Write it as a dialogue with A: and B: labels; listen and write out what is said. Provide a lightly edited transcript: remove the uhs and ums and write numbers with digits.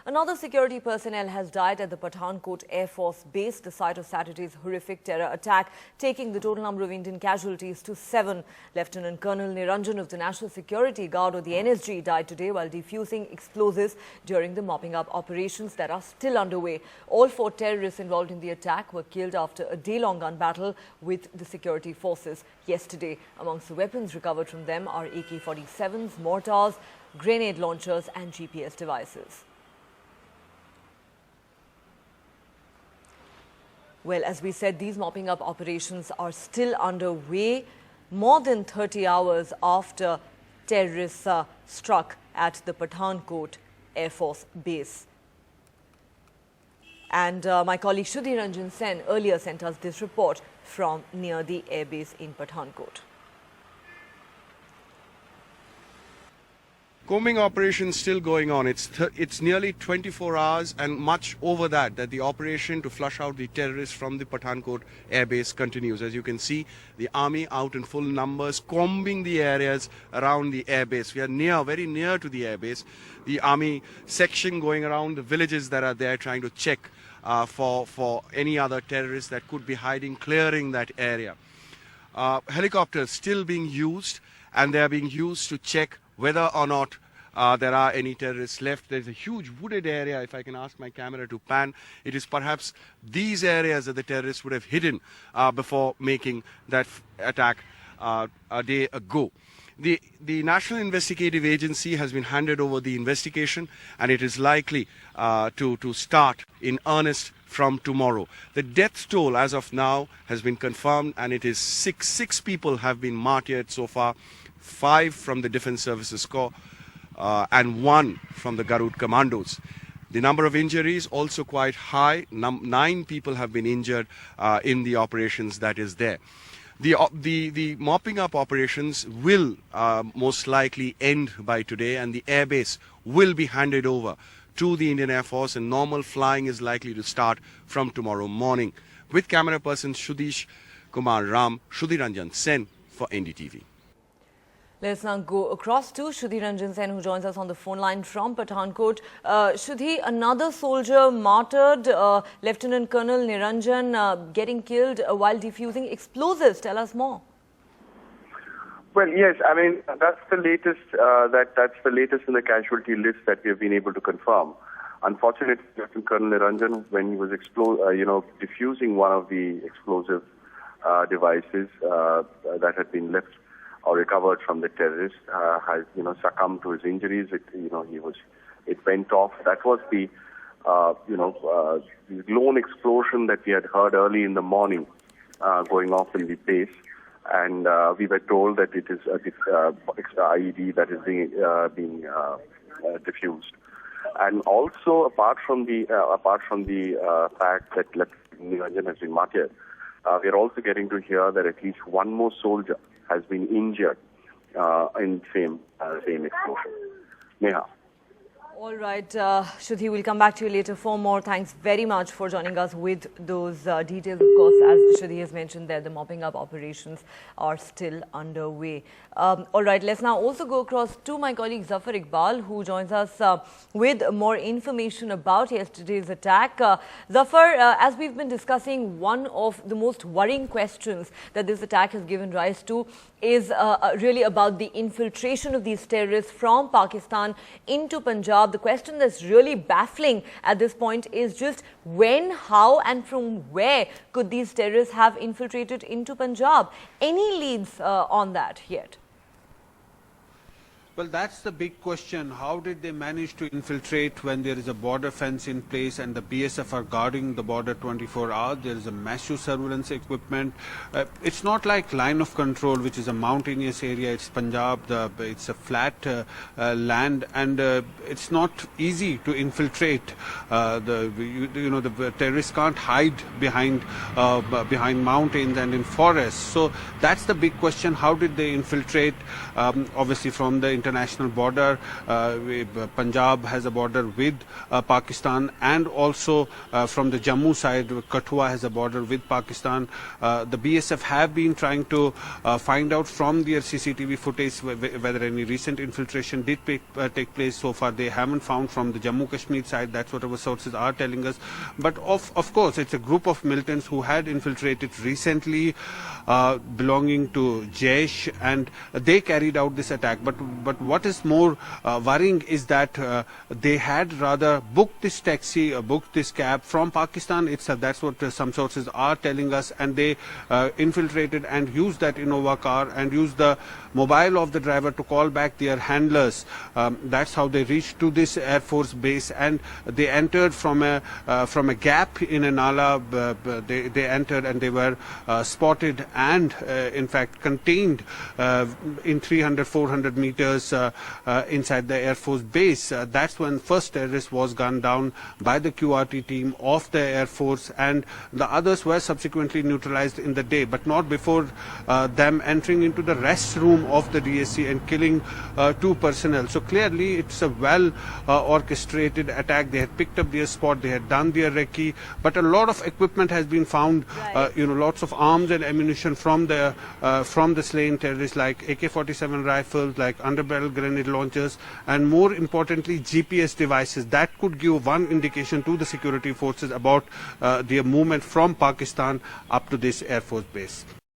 A: Another security personnel has died at the Pathankot Air Force Base, the site of Saturday's horrific terror attack, taking the total number of Indian casualties to 7. Lieutenant Colonel Niranjan of the National Security Guard, or the NSG, died today while defusing explosives during the mopping-up operations that are still underway. All 4 terrorists involved in the attack were killed after a day-long gun battle with the security forces yesterday. Amongst the weapons recovered from them are AK-47s, mortars, grenade launchers and GPS devices. Well, as we said, these mopping-up operations are still underway more than 30 hours after terrorists struck at the Pathankot Air Force Base. And my colleague Sudhir Ranjan Sen earlier sent us this report from near the airbase in Pathankot.
B: Combing operation still going on. It's nearly 24 hours and much over that the operation to flush out the terrorists from the Pathankot airbase continues. As you can see, the army out in full numbers combing the areas around the airbase. We are very near to the airbase. The army section going around the villages that are there trying to check for any other terrorists that could be hiding, clearing that area. Helicopters still being used, and they are being used to check whether or not there are any terrorists left. There's a huge wooded area. If I can ask my camera to pan, it is perhaps these areas that the terrorists would have hidden before making that attack a day ago. The National Investigative Agency has been handed over the investigation, and it is likely to start in earnest from tomorrow. The death toll as of now has been confirmed, and it is six people have been martyred so far. 5 from the Defence Services Corps and 1 from the Garud Commandos. The number of injuries also quite high. 9 people have been injured in the operations that is there. The mopping up operations will most likely end by today, and the airbase will be handed over to the Indian Air Force, and normal flying is likely to start from tomorrow morning. With camera person Sudhish Kumar Ram, Sudhir Ranjan Sen for NDTV.
A: Let's now go across to Sudhir Ranjan Sen, who joins us on the phone line from Pathankot. Sudhi, another soldier martyred, Lieutenant Colonel Niranjan getting killed while defusing explosives. Tell us more.
C: Well, yes, I mean, that's the latest. That's the latest in the casualty list that we have been able to confirm. Unfortunately, Lieutenant Colonel Niranjan, when he was defusing one of the explosive devices that had been left or recovered from the terrorist, has succumbed to his injuries. It went off. That was the lone explosion that we had heard early in the morning going off in the base, and we were told that it is a IED that is being diffused. And also, apart from the fact that Niranjan has been martyred, we are also getting to hear that at least one more soldier has been injured in same explosion. Neha.
A: All right, Sudhi, we'll come back to you later for more. Thanks very much for joining us with those details. Of course, as Sudhi has mentioned there, the mopping up operations are still underway. All right, let's now also go across to my colleague Zafar Iqbal, who joins us with more information about yesterday's attack. Zafar, as we've been discussing, one of the most worrying questions that this attack has given rise to is really about the infiltration of these terrorists from Pakistan into Punjab. The question that's really baffling at this point is just when, how and from where could these terrorists have infiltrated into Punjab? Any leads on that yet?
D: Well, that's the big question. How did they manage to infiltrate when there is a border fence in place and the BSF are guarding the border 24 hours? There is a massive surveillance equipment. It's not like line of control, which is a mountainous area. It's Punjab. It's a flat land, and it's not easy to infiltrate. The terrorists can't hide behind mountains and in forests. So that's the big question. How did they infiltrate? Obviously, from the international border. Punjab has a border with Pakistan, and also from the Jammu side, Kathua has a border with Pakistan. The BSF have been trying to find out from their CCTV footage whether any recent infiltration did take place. So far, they haven't found from the Jammu Kashmir side. That's what our sources are telling us. But of course, it's a group of militants who had infiltrated recently, belonging to Jaish, and they carried out this attack. But what is more worrying is that they had rather booked this taxi, booked this cab from Pakistan itself. That's what some sources are telling us, and they infiltrated and used that Innova car and used the mobile of the driver to call back their handlers. That's how they reached to this Air Force base, and they entered from a gap in a nala. They entered and they were spotted and in fact contained in 300-400 meters inside the Air Force base. That's when first terrorist was gunned down by the QRT team of the Air Force, and the others were subsequently neutralized in the day, but not before them entering into the restroom of the DSC and killing 2 personnel. So clearly it's a well orchestrated attack. They had picked up their spot, they had done their recce, but a lot of equipment has been found, lots of arms and ammunition from the slain terrorists, like AK-47 rifles, like underbarrel grenade launchers, and more importantly GPS devices that could give one indication to the security forces about their movement from Pakistan up to this Air Force base.